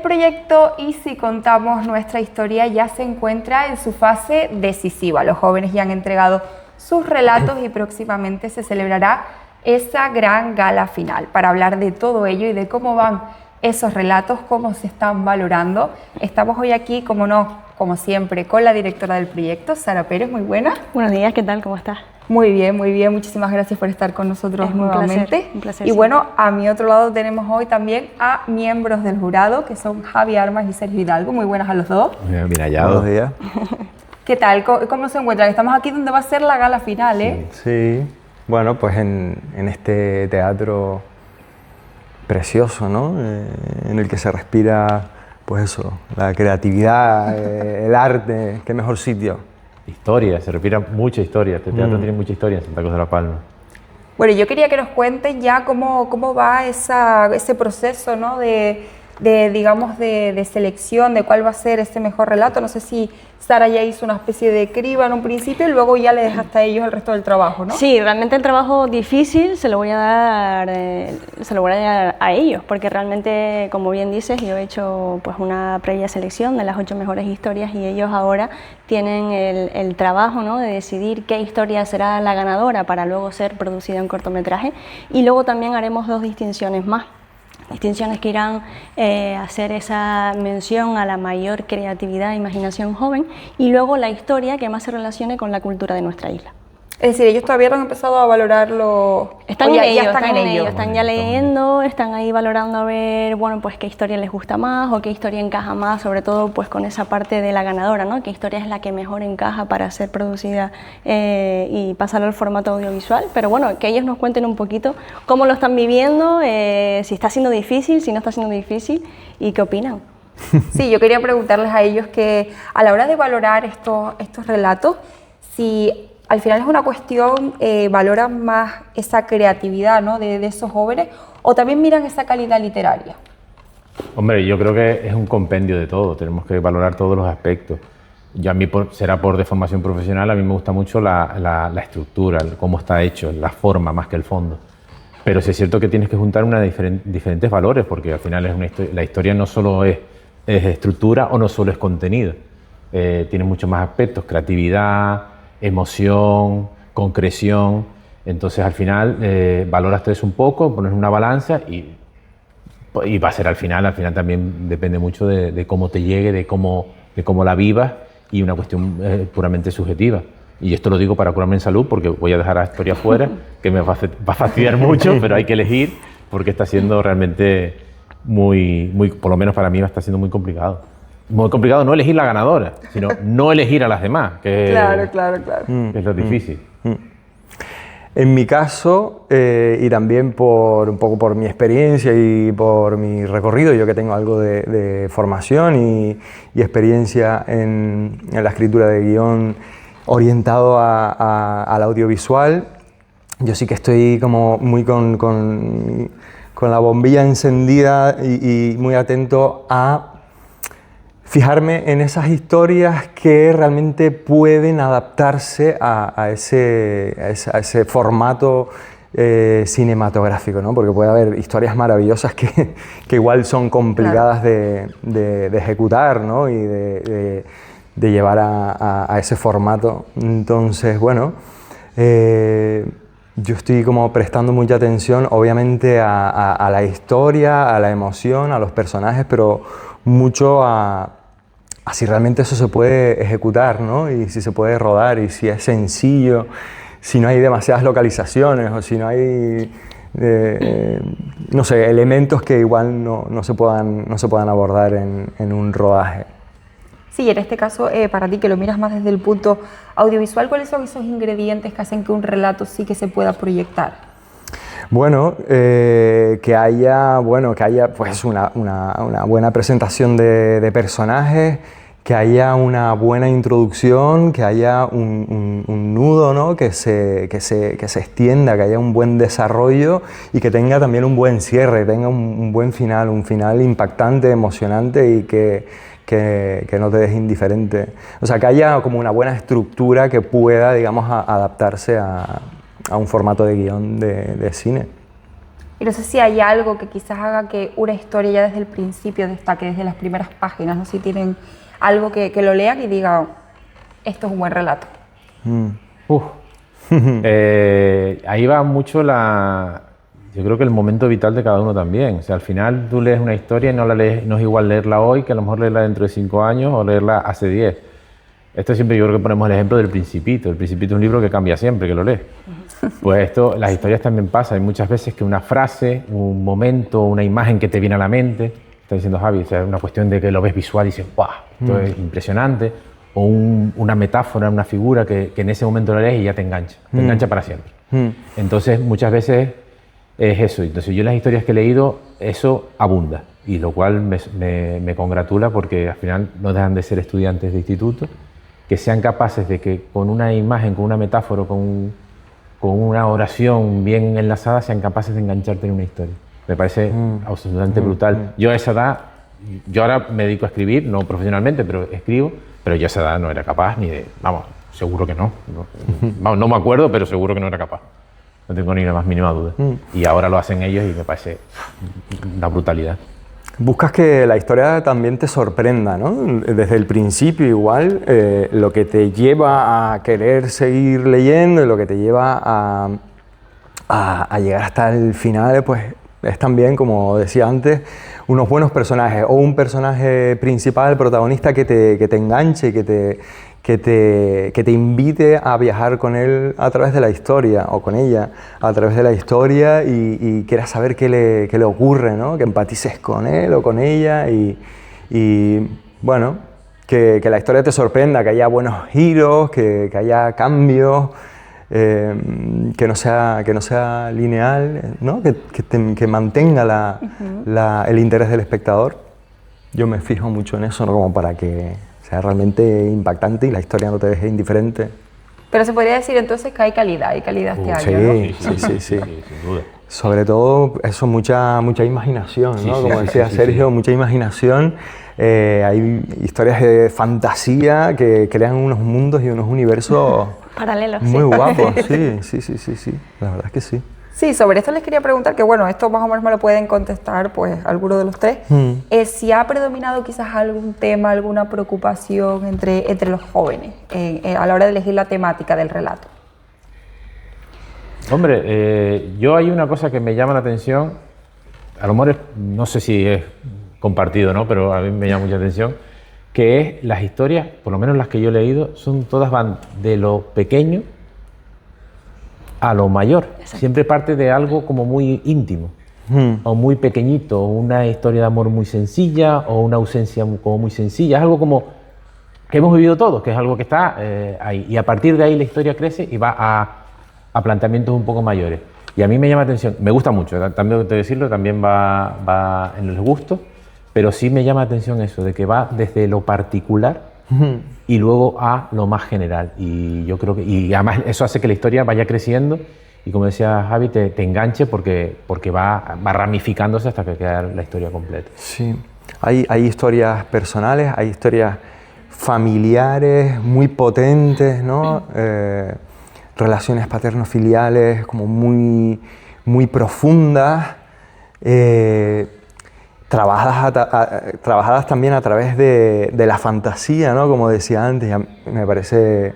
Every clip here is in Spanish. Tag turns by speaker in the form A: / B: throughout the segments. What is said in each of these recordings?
A: proyecto Y si contamos nuestra historia ya se encuentra en su fase decisiva. Los jóvenes ya han entregado sus relatos y próximamente se celebrará esa gran gala final. Para hablar de todo ello y de cómo van esos relatos, cómo se están valorando, estamos hoy aquí, como no, como siempre, con la directora del proyecto, Sara Pérez. Muy buena.
B: Buenos días, ¿qué tal? ¿Cómo estás?
A: Muy bien, muy bien. Muchísimas gracias por estar con nosotros nuevamente.
B: Un placer.
A: Y bueno, a mi otro lado tenemos hoy también a miembros del jurado, que son Javi Armas y Sergio Hidalgo. Muy buenas a los dos.
C: Bien hallado.
D: Buenos días.
A: ¿Qué tal? ¿Cómo se encuentran? Estamos aquí donde va a ser la gala final, ¿eh?
D: Sí, bueno, pues en este teatro precioso, ¿no? En el que se respira, pues eso, la creatividad, el arte, qué mejor sitio.
C: Historia, se respira mucha historia. Este teatro tiene mucha historia en Santa Cruz de la Palma.
A: Bueno, yo quería que nos cuenten ya cómo va ese proceso, ¿no? digamos, de selección, de cuál va a ser ese mejor relato. No sé si Sara ya hizo una especie de criba en un principio y luego ya le dejaste a ellos el resto del trabajo, ¿no?
B: Sí, realmente el trabajo difícil se lo voy a dar, a ellos, porque realmente, como bien dices, yo he hecho pues una previa selección de las 8 mejores historias y ellos ahora tienen el trabajo, ¿no?, de decidir qué historia será la ganadora para luego ser producida en cortometraje, y luego también haremos 2 distinciones más. Distinciones que irán a hacer esa mención a la mayor creatividad e imaginación joven, y luego la historia que más se relacione con la cultura de nuestra isla.
A: Es decir, ellos todavía no han empezado a valorarlo.
B: Están en ello, están ya leyendo, están ahí valorando a ver, bueno, pues qué historia les gusta más o qué historia encaja más, sobre todo pues con esa parte de la ganadora, ¿no? Qué historia es la que mejor encaja para ser producida y pasarlo al formato audiovisual. Pero bueno, que ellos nos cuenten un poquito cómo lo están viviendo, si está siendo difícil, si no está siendo difícil y qué opinan.
A: Sí, yo quería preguntarles a ellos que a la hora de valorar estos relatos, si al final es una cuestión, valoran más esa creatividad, ¿no?, de esos jóvenes, o también miran esa calidad literaria.
C: Hombre, yo creo que es un compendio de todo, tenemos que valorar todos los aspectos. Yo a mí, será por deformación profesional, a mí me gusta mucho la estructura, cómo está hecho, la forma más que el fondo. Pero sí es cierto que tienes que juntar diferentes valores, porque al final la historia no solo es estructura o no solo es contenido, tiene muchos más aspectos, creatividad, emoción, concreción. Entonces al final valoras todo eso un poco, pones una balanza y va a ser al final también depende mucho de cómo te llegue, de cómo la vivas, y una cuestión puramente subjetiva. Y esto lo digo para curarme en salud, porque voy a dejar a la historia fuera, que me va a fastidiar mucho, pero hay que elegir, porque está siendo realmente muy, por lo menos para mí está siendo muy complicado. Muy complicado no elegir la ganadora, sino no elegir a las demás, que es lo difícil.
D: En mi caso, y también un poco por mi experiencia y por mi recorrido, yo que tengo algo de formación y experiencia en la escritura de guión orientado al audiovisual, yo sí que estoy como muy con la bombilla encendida y muy atento a fijarme en esas historias que realmente pueden adaptarse a ese formato cinematográfico, ¿no? Porque puede haber historias maravillosas que igual son complicadas de ejecutar, ¿no?, y de llevar a ese formato. Entonces, bueno, yo estoy como prestando mucha atención, obviamente, a la historia, a la emoción, a los personajes, pero mucho a si realmente eso se puede ejecutar, ¿no?, y si se puede rodar, y si es sencillo, si no hay demasiadas localizaciones, o si no hay, no sé, elementos que igual no se puedan abordar en un rodaje.
A: Sí, en este caso, para ti que lo miras más desde el punto audiovisual, ¿cuáles son esos ingredientes que hacen que un relato sí que se pueda proyectar?
D: Bueno, que haya pues una buena presentación de personajes, que haya una buena introducción, que haya un nudo, ¿no?, que se extienda, que haya un buen desarrollo y que tenga también un buen cierre, tenga un buen final, un final impactante, emocionante y que no te deje indiferente. O sea, que haya como una buena estructura que pueda, digamos, adaptarse a un formato de guión de cine.
A: Y no sé si hay algo que quizás haga que una historia ya desde el principio destaque, desde las primeras páginas, no sé si tienen algo que lo lean y digan, esto es un buen relato.
C: Ahí va mucho yo creo que el momento vital de cada uno también. O sea, al final tú lees una historia y no es igual leerla hoy que a lo mejor leerla dentro de 5 años o leerla hace 10. Esto siempre yo creo que ponemos el ejemplo del Principito. El Principito es un libro que cambia siempre que lo lees. Pues las historias también pasan. Hay muchas veces que una frase, un momento, una imagen que te viene a la mente, está diciendo Javi, o sea, es una cuestión de que lo ves visual y dices, ¡guau! Esto es impresionante. O una metáfora, una figura que en ese momento lo lees y ya te engancha para siempre. Entonces, muchas veces es eso. Entonces, yo en las historias que he leído, eso abunda, y lo cual me congratula porque al final no dejan de ser estudiantes de instituto, que sean capaces de que con una imagen, con una metáfora, con una oración bien enlazada, sean capaces de engancharte en una historia. Me parece absolutamente brutal. Yo a esa edad, yo ahora me dedico a escribir, no profesionalmente, pero escribo, pero yo a esa edad no era capaz ni de, vamos, seguro que no. Vamos, no me acuerdo, pero seguro que no era capaz. No tengo ni la más mínima duda. Y ahora lo hacen ellos y me parece una brutalidad.
D: Buscas que la historia también te sorprenda, ¿no? Desde el principio igual, lo que te lleva a querer seguir leyendo, lo que te lleva a llegar hasta el final, pues es también, como decía antes, unos buenos personajes o un personaje principal, protagonista, que te enganche y que te invite a viajar con él a través de la historia, o con ella a través de la historia, y quieras saber qué le ocurre, ¿no? Que empatices con él o con ella y bueno, que la historia te sorprenda, que haya buenos giros, que haya cambios, que no sea lineal, ¿no? Que mantenga el interés del espectador. Yo me fijo mucho en eso, ¿no? Como para que sea realmente impactante y la historia no te deje indiferente.
A: Pero se podría decir entonces que hay calidad este año, ¿no?
D: Sí,
C: sin duda.
D: Sobre todo eso, mucha imaginación, ¿no? Como decía Sergio, mucha imaginación. Hay historias de fantasía que crean unos mundos y unos universos
B: paralelos,
D: muy guapos. Sí, la verdad es que sí.
A: Sí, sobre esto les quería preguntar, que bueno, esto más o menos me lo pueden contestar pues alguno de los tres, si ha predominado quizás algún tema, alguna preocupación entre los jóvenes a la hora de elegir la temática del relato.
C: Hombre, yo hay una cosa que me llama la atención, a lo mejor no sé si es compartido, ¿no? Pero a mí me llama mucha atención, que es las historias, por lo menos las que yo he leído, todas van de lo pequeño a lo mayor. Exacto. Siempre parte de algo como muy íntimo, o muy pequeñito, o una historia de amor muy sencilla, o una ausencia como muy sencilla. Es algo como que hemos vivido todos, que es algo que está ahí. Y a partir de ahí la historia crece y va a planteamientos un poco mayores. Y a mí me llama la atención, me gusta mucho, también tengo que decirlo, también va en los gustos, pero sí me llama la atención eso, de que va desde lo particular y luego a lo más general. Y yo creo que, y además eso hace que la historia vaya creciendo y, como decía Javi, te enganche porque va ramificándose hasta que queda la historia completa.
D: Sí, hay historias personales, hay historias familiares muy potentes, ¿no? Relaciones paterno-filiales como muy profundas, trabajadas también a través de la fantasía, ¿no? Como decía antes, me parece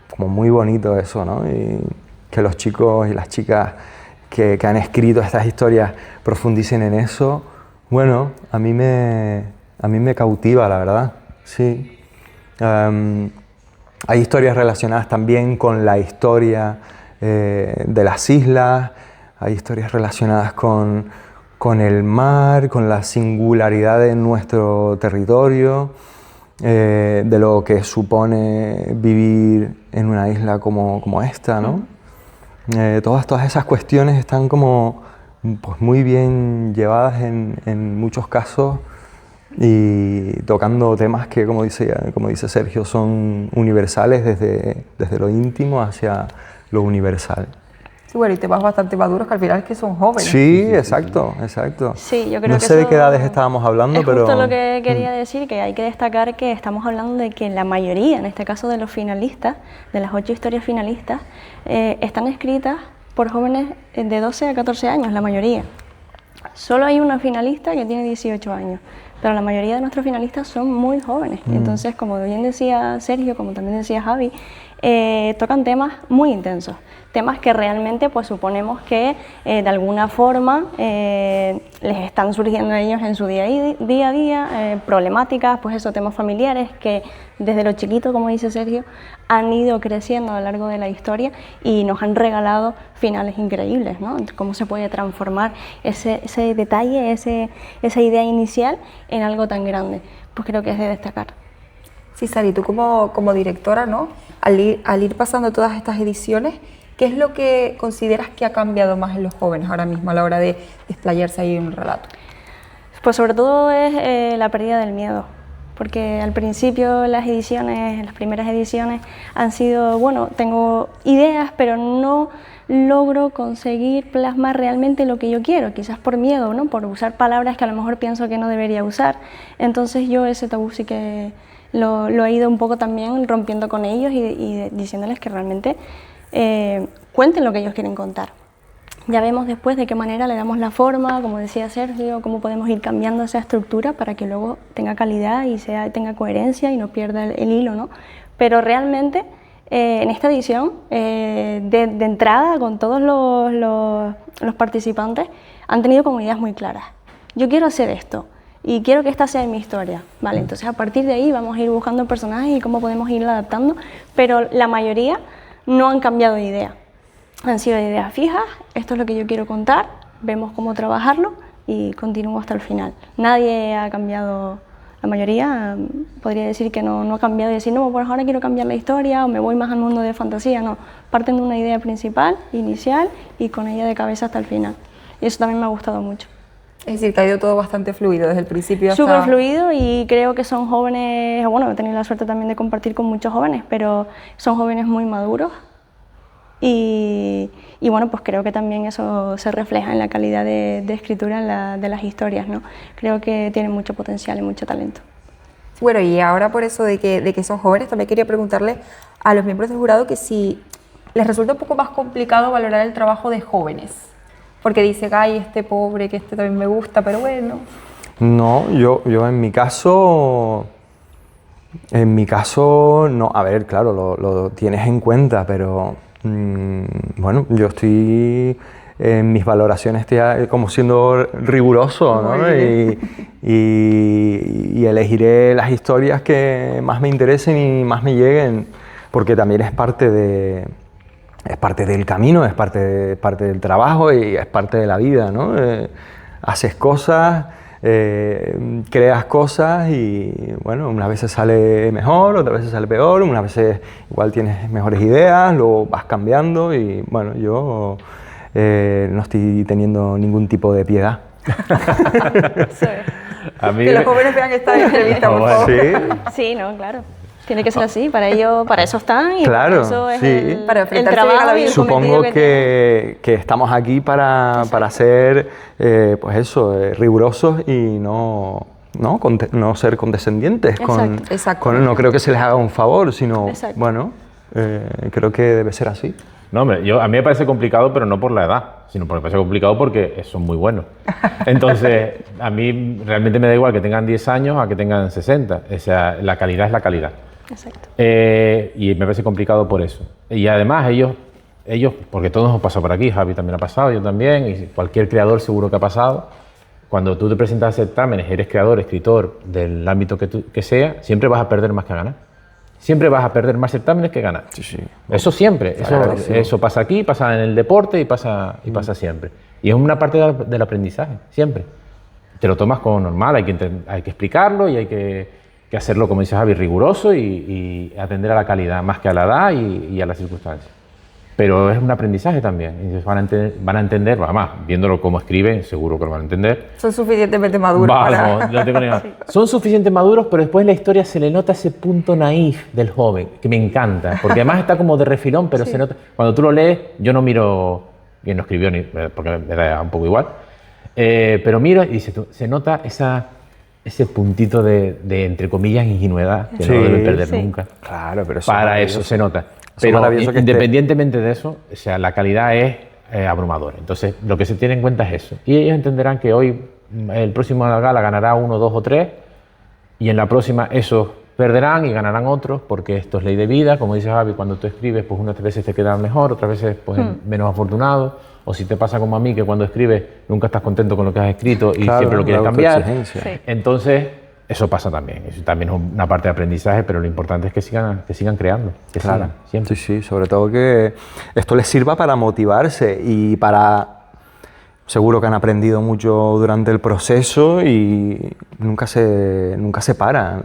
D: como muy bonito eso, ¿no? Y que los chicos y las chicas que han escrito estas historias profundicen en eso. Bueno, a mí me cautiva, la verdad, sí. Hay historias relacionadas también con la historia de las islas, hay historias relacionadas con el mar, con la singularidad de nuestro territorio, de lo que supone vivir en una isla como esta, ¿no? Todas esas cuestiones están como pues, muy bien llevadas en muchos casos, y tocando temas que, como dice Sergio, son universales desde lo íntimo hacia lo universal.
A: Sí, bueno, y temas bastante maduros que al final es que son jóvenes.
D: Sí, exacto.
B: Sí, yo creo
D: no
B: que
D: sé de qué edades estábamos hablando, pero...
B: Es justo lo que quería decir, que hay que destacar que estamos hablando de que la mayoría, en este caso de los finalistas, de las 8 historias finalistas, están escritas por jóvenes de 12 a 14 años, la mayoría. Solo hay una finalista que tiene 18 años, pero la mayoría de nuestros finalistas son muy jóvenes. Entonces, como bien decía Sergio, como también decía Javi, tocan temas muy intensos, temas que realmente pues suponemos que de alguna forma les están surgiendo a ellos en su día a día, problemáticas, pues eso, temas familiares que desde lo chiquito, como dice Sergio, han ido creciendo a lo largo de la historia y nos han regalado finales increíbles, ¿no? Cómo se puede transformar ese detalle, esa idea inicial en algo tan grande, pues creo que es de destacar.
A: Sí, Sari, tú como directora, ¿no? Al ir pasando todas estas ediciones, ¿qué es lo que consideras que ha cambiado más en los jóvenes ahora mismo a la hora de desplayarse ahí en un relato?
B: Pues sobre todo es la pérdida del miedo, porque al principio las primeras ediciones han sido, bueno, tengo ideas, pero no logro conseguir plasmar realmente lo que yo quiero, quizás por miedo, ¿no? Por usar palabras que a lo mejor pienso que no debería usar. Entonces yo ese tabú sí que lo he ido un poco también rompiendo con ellos y diciéndoles que realmente cuenten lo que ellos quieren contar. Ya vemos después de qué manera le damos la forma, como decía Sergio, cómo podemos ir cambiando esa estructura para que luego tenga calidad y tenga coherencia y no pierda el hilo, ¿no? Pero realmente en esta edición, de entrada, con todos los participantes, han tenido como ideas muy claras. Yo quiero hacer esto y quiero que esta sea mi historia, ¿vale? Entonces a partir de ahí vamos a ir buscando personajes y cómo podemos ir adaptando, pero la mayoría no han cambiado de idea. Han sido ideas fijas, esto es lo que yo quiero contar, vemos cómo trabajarlo y continúo hasta el final. Nadie ha cambiado, la mayoría podría decir que no ha cambiado y decir, no, pues ahora quiero cambiar la historia o me voy más al mundo de fantasía, no. Parten de una idea principal, inicial y con ella de cabeza hasta el final. Y eso también me ha gustado mucho.
A: Es decir, que ha ido todo bastante fluido desde el principio hasta...
B: Súper fluido y creo que son jóvenes, bueno, he tenido la suerte también de compartir con muchos jóvenes, pero son jóvenes muy maduros y bueno, pues creo que también eso se refleja en la calidad de escritura de las historias, ¿no? Creo que tienen mucho potencial y mucho talento.
A: Bueno, y ahora por eso de que son jóvenes, también quería preguntarle a los miembros del jurado que si les resulta un poco más complicado valorar el trabajo de jóvenes. Porque dice, ay, este pobre, que este también me gusta, pero bueno.
D: No, yo en mi caso no, a ver, claro, lo tienes en cuenta, pero bueno, yo estoy en mis valoraciones como siendo riguroso, ¿no? Y elegiré las historias que más me interesen y más me lleguen, porque también es parte del camino, es parte del trabajo y es parte de la vida, ¿no? Haces cosas, creas cosas y bueno, unas veces sale mejor, otras veces sale peor, unas veces igual tienes mejores ideas, lo vas cambiando y bueno, yo no estoy teniendo ningún tipo de piedad.
C: A mí...
A: Que los jóvenes vean esta entrevista, por favor.
B: Sí, no, claro. Tiene que ser así, para eso están y
D: claro,
B: para eso es
D: sí.
A: Para
B: el trabajo y el
D: Supongo que estamos aquí para ser, pues eso, rigurosos y no ser condescendientes.
B: Exacto.
D: No creo que se les haga un favor, sino,
B: Exacto.
D: bueno, creo que debe ser así.
C: No, hombre, a mí me parece complicado, pero no por la edad, sino porque me parece complicado porque son muy buenos. Entonces, a mí realmente me da igual que tengan 10 años a que tengan 60. O sea, la calidad es la calidad.
B: Exacto.
C: Y me parece complicado por eso. Y además ellos, porque todos hemos pasado por aquí, Javi también ha pasado, yo también, y cualquier creador seguro que ha pasado, cuando tú te presentas a certámenes, eres creador, escritor, del ámbito que sea, siempre vas a perder más que ganar. Siempre vas a perder más certámenes que ganar.
D: Sí.
C: Eso siempre, eso pasa aquí, pasa en el deporte y pasa siempre. Y es una parte del aprendizaje, siempre. Te lo tomas como normal, hay que explicarlo y hay que hacerlo, como dice Javi, riguroso y atender a la calidad más que a la edad y a las circunstancias. Pero es un aprendizaje también. Ellos van a entender, además, viéndolo como escriben, seguro que lo van a entender.
A: Son suficientemente maduros
C: no tengo ni idea. Sí. Son suficientemente maduros, pero después en la historia se le nota ese punto naif del joven, que me encanta, porque además está como de refilón, pero se nota. Cuando tú lo lees, yo no miro quién lo escribió, porque me da un poco igual, pero miro y se nota ese puntito de, entre comillas, ingenuidad, que no deben perder nunca.
D: Claro, pero eso
C: para eso se nota. Pero independientemente de eso, o sea, la calidad es abrumadora. Entonces, lo que se tiene en cuenta es eso. Y ellos entenderán que hoy, el próximo gala ganará 1, 2 o 3, y en la próxima esos perderán y ganarán otros, porque esto es ley de vida. Como dice Javi, cuando tú escribes, pues unas veces te quedan mejor, otras veces pues menos afortunado. O si te pasa como a mí, que cuando escribes nunca estás contento con lo que has escrito y siempre lo quieres cambiar.
B: Sí.
C: Entonces, eso pasa también. Eso también es una parte de aprendizaje, pero lo importante es que sigan creando, que sigan, siempre.
D: Sí, sobre todo que esto les sirva para motivarse y para... Seguro que han aprendido mucho durante el proceso y nunca se para,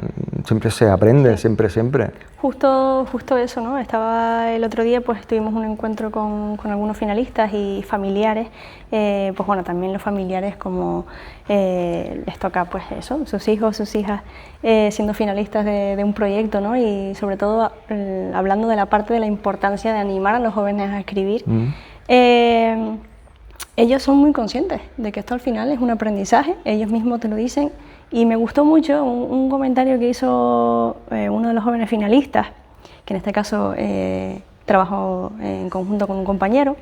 D: siempre se aprende, siempre.
B: Justo eso, ¿no? Estaba el otro día, pues tuvimos un encuentro con algunos finalistas y familiares, pues bueno, también los familiares como les toca pues eso, sus hijos, sus hijas siendo finalistas de un proyecto, ¿no? Y sobre todo hablando de la parte de la importancia de animar a los jóvenes a escribir. Ellos son muy conscientes de que esto al final es un aprendizaje, ellos mismos te lo dicen, y me gustó mucho un comentario que hizo uno de los jóvenes finalistas, que en este caso trabajó en conjunto con un compañero,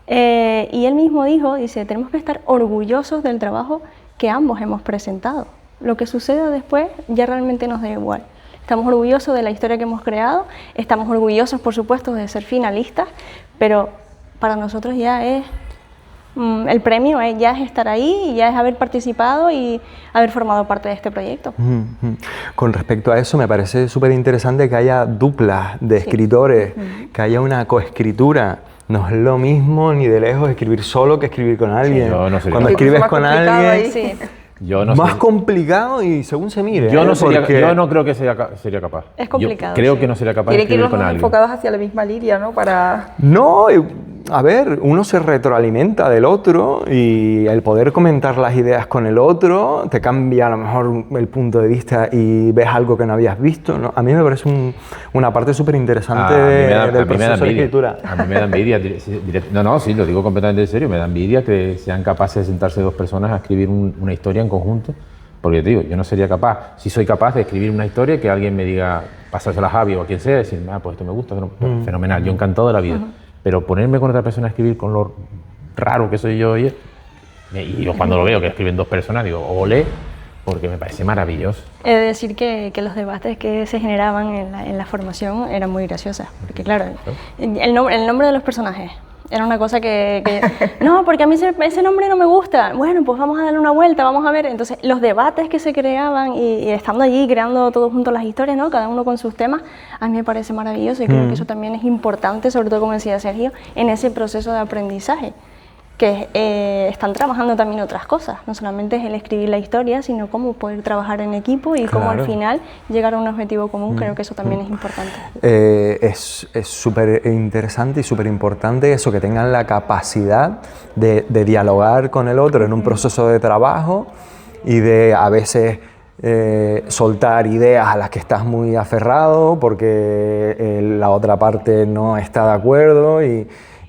B: y él mismo dice, tenemos que estar orgullosos del trabajo que ambos hemos presentado. Lo que suceda después ya realmente nos da igual. Estamos orgullosos de la historia que hemos creado, estamos orgullosos, por supuesto, de ser finalistas, pero para nosotros ya es... el premio ya es estar ahí, ya es haber participado y haber formado parte de este proyecto.
D: Con respecto a eso, me parece súper interesante que haya duplas de escritores, que haya una coescritura. No es lo mismo ni de lejos escribir solo que escribir con alguien.
C: Sí,
D: Cuando escribes con alguien, más
C: sé.
D: complicado y según se mire.
C: Yo no creo que sería capaz.
B: Es complicado.
C: Yo creo que no sería capaz de escribir con alguien.
A: Enfocados hacia la misma línea, ¿no?
D: No, a ver, uno se retroalimenta del otro y el poder comentar las ideas con el otro te cambia a lo mejor el punto de vista y ves algo que no habías visto, ¿no? A mí me parece una parte súper interesante del proceso de escritura.
C: A mí me da envidia. Sí, lo digo completamente en serio. Me da envidia que sean capaces de sentarse dos personas a escribir una historia en conjunto. Porque te digo, yo no sería capaz, si soy capaz de escribir una historia y que alguien me diga, pasársela a Javi o a quien sea, decir, pues esto me gusta, fenomenal, yo encantado de la vida. Pero ponerme con otra persona a escribir con lo raro que soy yo, y yo cuando lo veo que escriben dos personas, digo, olé, porque me parece maravilloso.
B: He de decir que los debates que se generaban en la formación eran muy graciosos, porque claro, el nombre de los personajes era una cosa que no, porque a mí ese nombre no me gusta. Bueno, pues vamos a darle una vuelta, vamos a ver. Entonces, los debates que se creaban y estando allí creando todos juntos las historias, ¿no? Cada uno con sus temas, a mí me parece maravilloso y creo que eso también es importante, sobre todo como decía Sergio, en ese proceso de aprendizaje, que están trabajando también otras cosas. No solamente es el escribir la historia, sino cómo poder trabajar en equipo y cómo al final llegar a un objetivo común. Creo que eso también es importante.
D: Es súper interesante y súper importante eso, que tengan la capacidad de dialogar con el otro en un proceso de trabajo y de a veces soltar ideas a las que estás muy aferrado porque la otra parte no está de acuerdo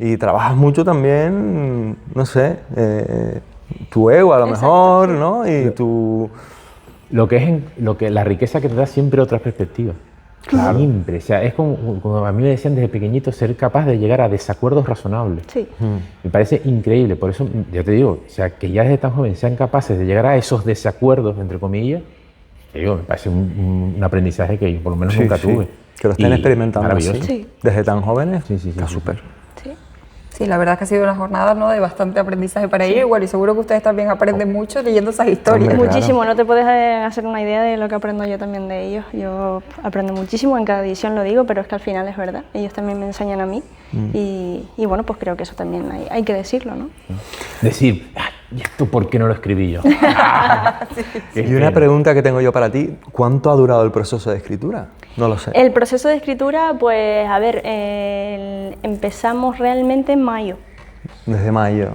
D: y trabajas mucho también, no sé, tu ego a lo mejor, ¿no? Y tu...
C: La riqueza que te da siempre otras perspectivas. Claro. Siempre. O sea, es como a mí me decían desde pequeñito, ser capaz de llegar a desacuerdos razonables.
B: Sí.
C: Me parece increíble. Por eso, ya te digo, o sea, que ya desde tan joven sean capaces de llegar a esos desacuerdos, entre comillas, me parece un aprendizaje que yo por lo menos nunca tuve.
D: Que lo estén experimentando
B: así,
D: desde tan jóvenes, está súper.
A: Sí, la verdad es que ha sido una jornada, ¿no?, de bastante aprendizaje para ellos, igual, y seguro que ustedes también aprenden mucho leyendo esas historias.
D: Hombre,
B: muchísimo, no te puedes hacer una idea de lo que aprendo yo también de ellos. Yo aprendo muchísimo, en cada edición lo digo, pero es que al final es verdad, ellos también me enseñan a mí y bueno, pues creo que eso también hay que decirlo, ¿no?
C: Decir, ¿y esto por qué no lo escribí yo?
D: Y una pregunta que tengo yo para ti, ¿cuánto ha durado el proceso de escritura? No lo sé.
B: El proceso de escritura, pues, a ver, empezamos realmente en mayo.
D: Desde mayo.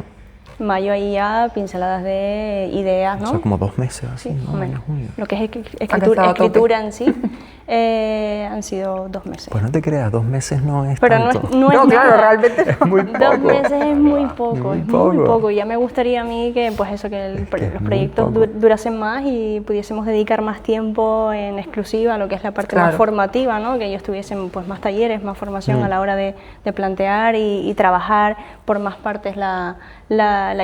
B: Mayo ahí ya pinceladas de ideas, ¿no?
D: O sea, como 2 meses así.
B: Sí, más o menos.
D: Junio.
B: Lo que es escritura en sí. Han sido 2 meses.
D: Pues no te creas, 2 meses no es
B: Pero
D: tanto.
B: no es
A: No, claro,
B: nada.
A: realmente no.
D: Es muy poco.
B: 2 meses es muy poco,
D: Muy
B: es
D: poco.
B: muy poco. Y ya me gustaría a mí que, pues eso, que
D: Es que es
B: los
D: muy
B: proyectos
D: poco.
B: durasen más y pudiésemos dedicar más tiempo en exclusiva a lo que es la parte más
A: Claro.
B: formativa, ¿no? Que ellos tuviesen pues más talleres, más formación a la hora de plantear y trabajar por más partes la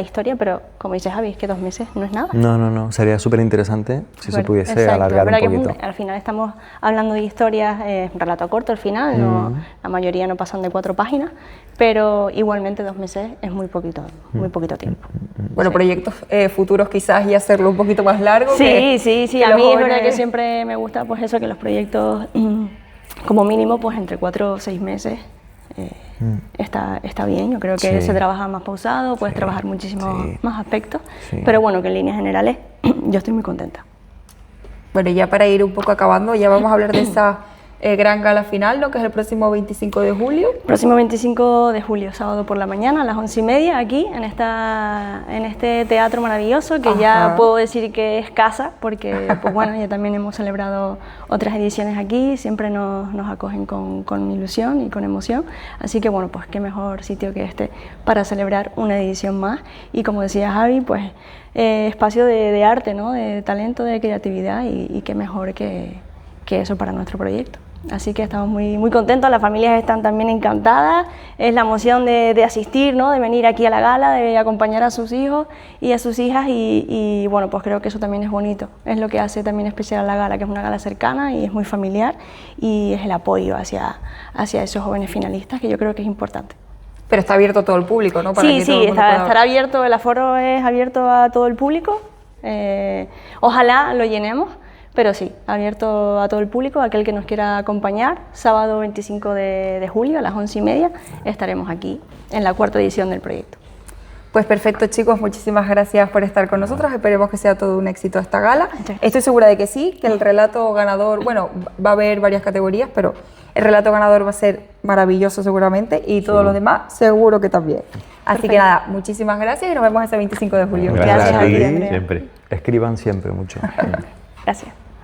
B: historia, pero como dice Javi, es que 2 meses no es nada.
D: No, sería súper interesante si se
B: Bueno,
D: pudiese
B: exacto.
D: alargar
B: Es
D: un
B: verdad que
D: poquito.
B: al final estamos hablando de historias, un relato corto al final, no, la mayoría no pasan de 4 páginas, pero igualmente 2 meses es muy poquito tiempo.
A: Bueno, proyectos futuros quizás y hacerlo un poquito más largo.
B: Sí,
A: que
B: a
A: los
B: mí es verdad
A: jóvenes-
B: que siempre me gusta pues eso, que los proyectos como mínimo pues entre 4 o 6 meses está bien. Yo creo que
D: Sí.
B: se trabaja más pausado, puedes trabajar muchísimos
D: sí.
B: más aspectos,
D: Sí.
B: pero bueno, que en líneas generales yo estoy muy contenta.
A: Bueno, y ya para ir un poco acabando, ya vamos a hablar de esa gran gala final, ¿no? Que es el próximo 25 de julio.
B: Próximo 25 de julio, sábado por la mañana, a las 11:30, aquí, en este teatro maravilloso, que ya
A: Ajá.
B: puedo decir que es casa, porque, pues bueno, ya también hemos celebrado otras ediciones aquí, siempre nos acogen con ilusión y con emoción, así que, bueno, pues qué mejor sitio que este para celebrar una edición más, y como decía Javi, pues espacio de arte, ¿no? De talento, de creatividad, y qué mejor que eso para nuestro proyecto. Así que estamos muy contentos, las familias están también encantadas, es la emoción de asistir, ¿no? De venir aquí a la gala, de acompañar a sus hijos y a sus hijas y bueno, pues creo que eso también es bonito, es lo que hace también especial a la gala, que es una gala cercana y es muy familiar y es el apoyo hacia esos jóvenes finalistas, que yo creo que es importante.
A: Pero está abierto a todo el público, ¿no? Para que todo
B: Sí,
A: el mundo pueda-
B: estará abierto, el aforo es abierto a todo el público, ojalá lo llenemos. Pero sí, abierto a todo el público, aquel que nos quiera acompañar, sábado 25 de julio a las 11:30 estaremos aquí en la 4ª edición del proyecto.
A: Pues perfecto, chicos, muchísimas gracias por estar con nosotros. Esperemos que sea todo un éxito esta gala.
B: gracias.
A: Estoy segura de que sí, que el relato ganador, bueno, va a haber varias categorías, pero el relato ganador va a ser maravilloso seguramente y todos los demás seguro que también. Así que
B: Perfecto.
A: nada, muchísimas gracias y nos vemos ese 25 de julio.
B: Gracias a ti,
D: ti.
B: Andrea.
C: Siempre.
D: Escriban siempre mucho.
B: Gracias.